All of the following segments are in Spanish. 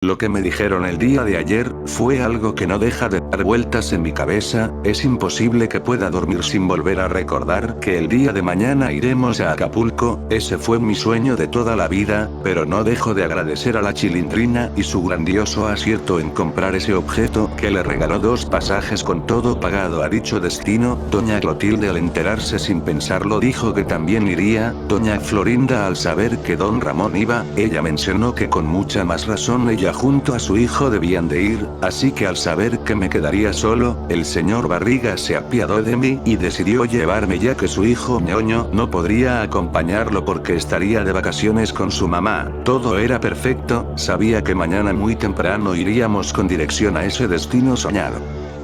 Lo que me dijeron el día de ayer, fue algo que no deja de dar vueltas en mi cabeza, es imposible que pueda dormir sin volver a recordar que el día de mañana iremos a Acapulco, ese fue mi sueño de toda la vida, pero no dejo de agradecer a la Chilindrina y su grandioso acierto en comprar ese objeto, que le regaló 2 pasajes con todo pagado a dicho destino. Doña Clotilde al enterarse sin pensarlo dijo que también iría. Doña Florinda al saber que don Ramón iba, ella mencionó que con mucha más razón ella junto a su hijo debían de ir, así que al saber que me quedaría solo, el señor Barriga se apiadó de mí y decidió llevarme ya que su hijo ñoño no podría acompañarlo porque estaría de vacaciones con su mamá. Todo era perfecto, sabía que mañana muy temprano iríamos con dirección a ese destino soñado.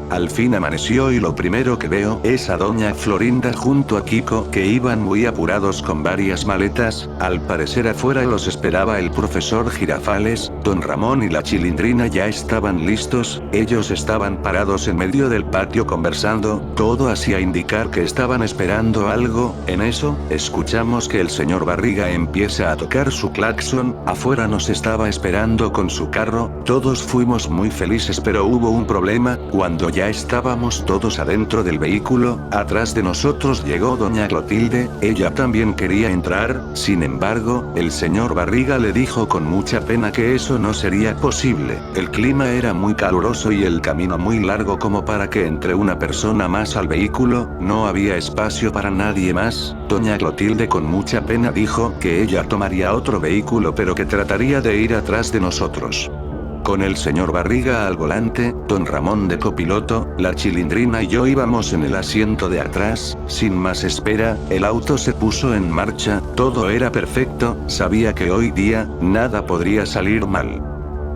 Al fin amaneció y lo primero que veo es a doña Florinda junto a Kiko que iban muy apurados con varias maletas, al parecer afuera los esperaba el profesor Girafales, don Ramón y la Chilindrina ya estaban listos, ellos estaban parados en medio del patio conversando, todo hacía indicar que estaban esperando algo. En eso, escuchamos que el señor Barriga empieza a tocar su claxon, afuera nos estaba esperando con su carro, todos fuimos muy felices pero hubo un problema, cuando ya estábamos todos adentro del vehículo, atrás de nosotros llegó doña Clotilde, ella también quería entrar, sin embargo, el señor Barriga le dijo con mucha pena que eso no sería posible, el clima era muy caluroso y el camino muy largo como para que entre una persona más al vehículo, no había espacio para nadie más. Doña Clotilde con mucha pena dijo que ella tomaría otro vehículo pero que trataría de ir atrás de nosotros. Con el señor Barriga al volante, don Ramón de copiloto, la Chilindrina y yo íbamos en el asiento de atrás, sin más espera, el auto se puso en marcha, todo era perfecto, sabía que hoy día, nada podría salir mal.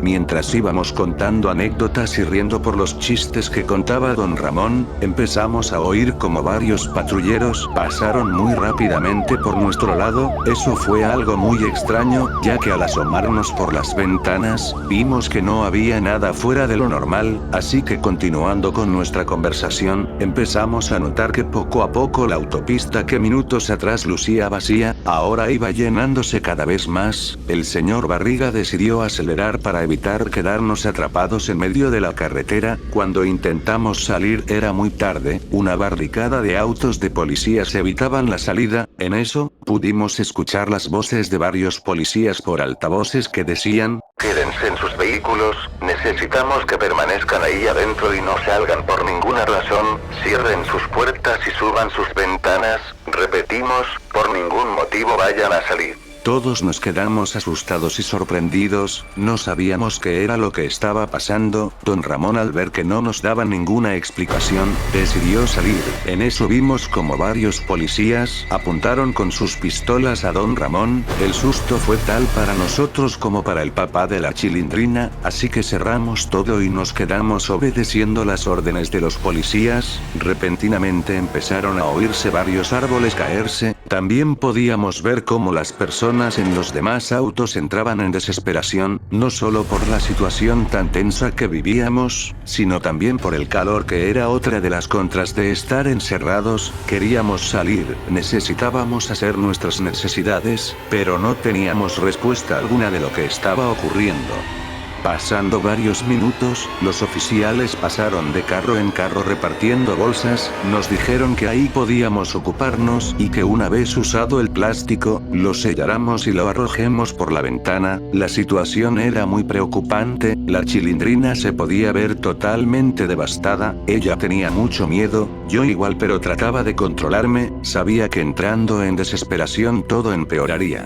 Mientras íbamos contando anécdotas y riendo por los chistes que contaba don Ramón, empezamos a oír como varios patrulleros pasaron muy rápidamente por nuestro lado, eso fue algo muy extraño, ya que al asomarnos por las ventanas, vimos que no había nada fuera de lo normal, así que continuando con nuestra conversación, empezamos a notar que poco a poco la autopista que minutos atrás lucía vacía, ahora iba llenándose cada vez más, el señor Barriga decidió acelerar para evitar quedarnos atrapados en medio de la carretera, cuando intentamos salir era muy tarde, una barricada de autos de policías evitaban la salida, en eso, pudimos escuchar las voces de varios policías por altavoces que decían, quédense en sus vehículos, necesitamos que permanezcan ahí adentro y no salgan por ninguna razón, cierren sus puertas y suban sus ventanas, repetimos, por ningún motivo vayan a salir. Todos nos quedamos asustados y sorprendidos, no sabíamos qué era lo que estaba pasando, don Ramón al ver que no nos daban ninguna explicación, decidió salir, en eso vimos como varios policías apuntaron con sus pistolas a don Ramón, el susto fue tal para nosotros como para el papá de la Chilindrina, así que cerramos todo y nos quedamos obedeciendo las órdenes de los policías, repentinamente empezaron a oírse varios árboles caerse, también podíamos ver cómo las personas en los demás autos entraban en desesperación, no solo por la situación tan tensa que vivíamos, sino también por el calor que era otra de las contras de estar encerrados, queríamos salir, necesitábamos hacer nuestras necesidades, pero no teníamos respuesta alguna de lo que estaba ocurriendo. Pasando varios minutos, los oficiales pasaron de carro en carro repartiendo bolsas, nos dijeron que ahí podíamos ocuparnos y que una vez usado el plástico, lo selláramos y lo arrojemos por la ventana. La situación era muy preocupante, la Chilindrina se podía ver totalmente devastada, ella tenía mucho miedo, yo igual pero trataba de controlarme, sabía que entrando en desesperación todo empeoraría.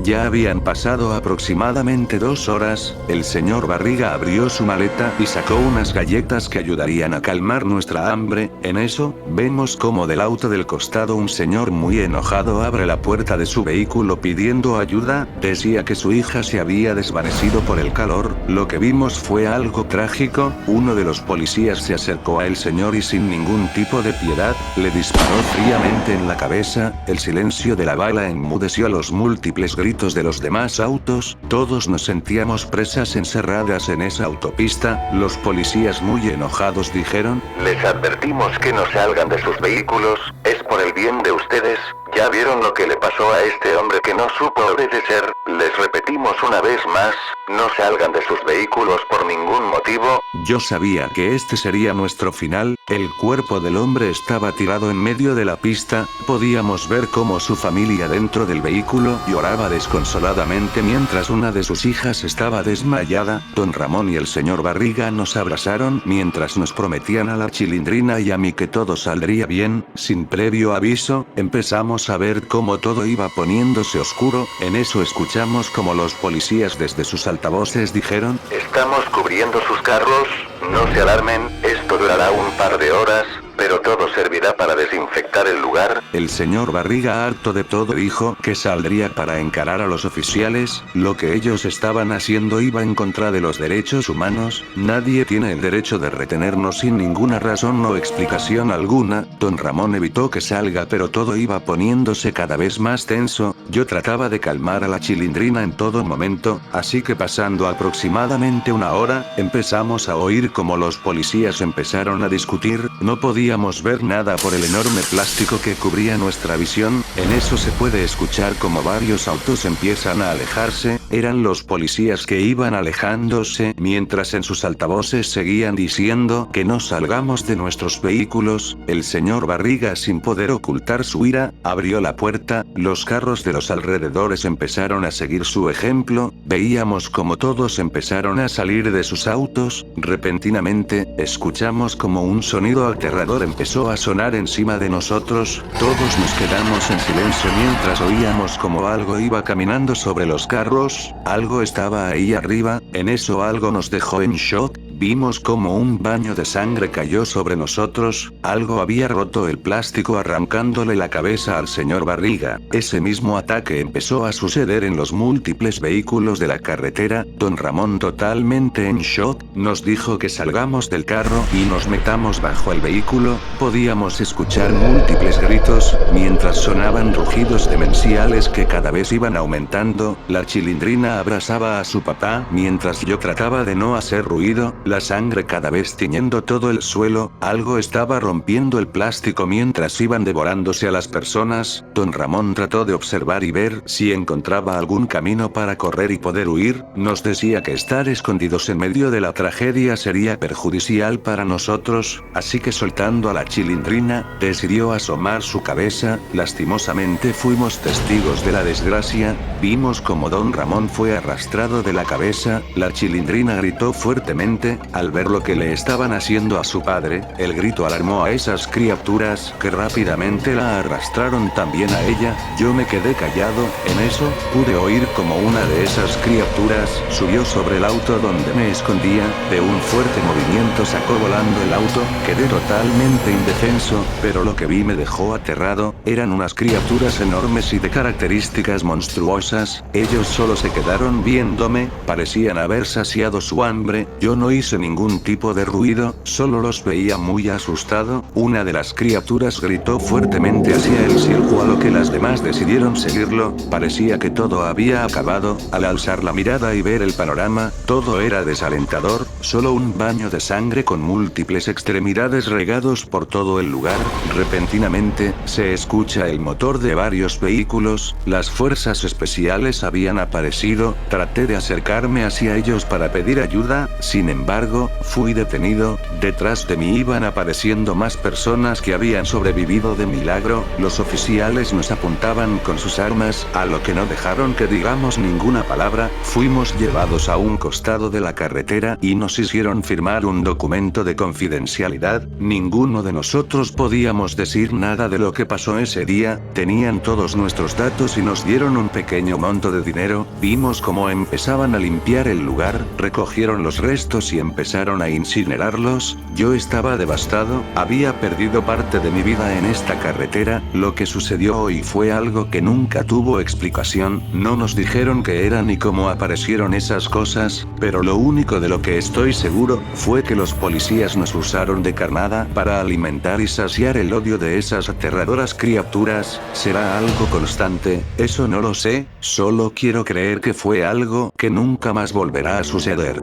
Ya habían pasado aproximadamente 2 horas, el señor Barriga abrió su maleta y sacó unas galletas que ayudarían a calmar nuestra hambre, en eso, vemos como del auto del costado un señor muy enojado abre la puerta de su vehículo pidiendo ayuda, decía que su hija se había desvanecido por el calor, lo que vimos fue algo trágico, uno de los policías se acercó a el señor y sin ningún tipo de piedad, le disparó fríamente en la cabeza, el silencio de la bala enmudeció a los múltiples gritos de los demás autos, todos nos sentíamos presas encerradas en esa autopista, los policías muy enojados dijeron, les advertimos que no salgan de sus vehículos, es por el bien de ustedes, ¿Ya vieron lo que le pasó a este hombre que no supo obedecer? Les repetimos una vez más, no salgan de sus vehículos por ningún motivo. Yo sabía que este sería nuestro final. El cuerpo del hombre estaba tirado en medio de la pista, podíamos ver cómo su familia dentro del vehículo lloraba desconsoladamente mientras una de sus hijas estaba desmayada. Don Ramón y el señor Barriga nos abrazaron mientras nos prometían a la Chilindrina y a mí que todo saldría bien. Sin previo aviso, empezamos a ver cómo todo iba poniéndose oscuro. En eso escuchamos como los policías desde sus altavoces dijeron: estamos cubriendo sus carros, no se alarmen, esto durará un par de horas, pero todo servirá para desinfectar el lugar. El señor Barriga, harto de todo, dijo que saldría para encarar a los oficiales. Lo que ellos estaban haciendo iba en contra de los derechos humanos. Nadie tiene el derecho de retenernos sin ninguna razón o explicación alguna. Don Ramón evitó que salga, pero todo iba poniéndose cada vez más tenso. Yo trataba de calmar a la Chilindrina en todo momento, así que pasando aproximadamente una hora, empezamos a oír como los policías empezaron a discutir. No podíamos ver nada por el enorme plástico que cubría nuestra visión. En eso se puede escuchar como varios autos empiezan a alejarse. Eran los policías que iban alejándose, mientras en sus altavoces seguían diciendo que no salgamos de nuestros vehículos. El señor Barriga, sin poder ocultar su ira, abrió la puerta. Los carros de los alrededores empezaron a seguir su ejemplo. Veíamos como todos empezaron a salir de sus autos. Repentinamente, escuchamos como un sonido aterrador empezó a sonar encima de nosotros. Todos nos quedamos en silencio mientras oíamos como algo iba caminando sobre los carros. Algo estaba ahí arriba. En eso algo nos dejó en shock. Vimos como un baño de sangre cayó sobre nosotros. Algo había roto el plástico arrancándole la cabeza al señor Barriga. Ese mismo ataque empezó a suceder en los múltiples vehículos de la carretera. Don Ramón, totalmente en shock, nos dijo que salgamos del carro y nos metamos bajo el vehículo. Podíamos escuchar múltiples gritos, mientras sonaban rugidos demenciales que cada vez iban aumentando. La Chilindrina abrazaba a su papá, mientras yo trataba de no hacer ruido. La sangre cada vez tiñendo todo el suelo. Algo estaba rompiendo el plástico mientras iban devorándose a las personas. Don Ramón trató de observar y ver si encontraba algún camino para correr y poder huir. Nos decía que estar escondidos en medio de la tragedia sería perjudicial para nosotros, así que soltando a la Chilindrina, decidió asomar su cabeza. Lastimosamente fuimos testigos de la desgracia. Vimos como Don Ramón fue arrastrado de la cabeza. La Chilindrina gritó fuertemente al ver lo que le estaban haciendo a su padre. El grito alarmó a esas criaturas que rápidamente la arrastraron también a ella. Yo me quedé callado. En eso, pude oír como una de esas criaturas subió sobre el auto donde me escondía. De un fuerte movimiento sacó volando el auto. Quedé totalmente indefenso, pero lo que vi me dejó aterrado. Eran unas criaturas enormes y de características monstruosas. Ellos solo se quedaron viéndome, parecían haber saciado su hambre. Yo no hice ningún tipo de ruido, solo los veía muy asustado. Una de las criaturas gritó fuertemente hacia el cielo, a lo que las demás decidieron seguirlo. Parecía que todo había acabado. Al alzar la mirada y ver el panorama, todo era desalentador, solo un baño de sangre con múltiples extremidades regados por todo el lugar. Repentinamente, se escucha el motor de varios vehículos. Las fuerzas especiales habían aparecido. Traté de acercarme hacia ellos para pedir ayuda, sin embargo, fui detenido. Detrás de mí iban apareciendo más personas que habían sobrevivido de milagro. Los oficiales nos apuntaban con sus armas, a lo que no dejaron que digamos ninguna palabra. Fuimos llevados a un costado de la carretera y nos hicieron firmar un documento de confidencialidad. Ninguno de nosotros podíamos decir nada de lo que pasó ese día. Tenían todos nuestros datos y nos dieron un pequeño monto de dinero. Vimos cómo empezaban a limpiar el lugar, recogieron los restos y empezaron a incinerarlos. Yo estaba devastado, había perdido parte de mi vida en esta carretera. Lo que sucedió hoy fue algo que nunca tuvo explicación. No nos dijeron qué era ni cómo aparecieron esas cosas, pero lo único de lo que estoy seguro fue que los policías nos usaron de carnada para alimentar y saciar el odio de esas aterradoras criaturas. ¿Será algo constante? Eso no lo sé, solo quiero creer que fue algo que nunca más volverá a suceder.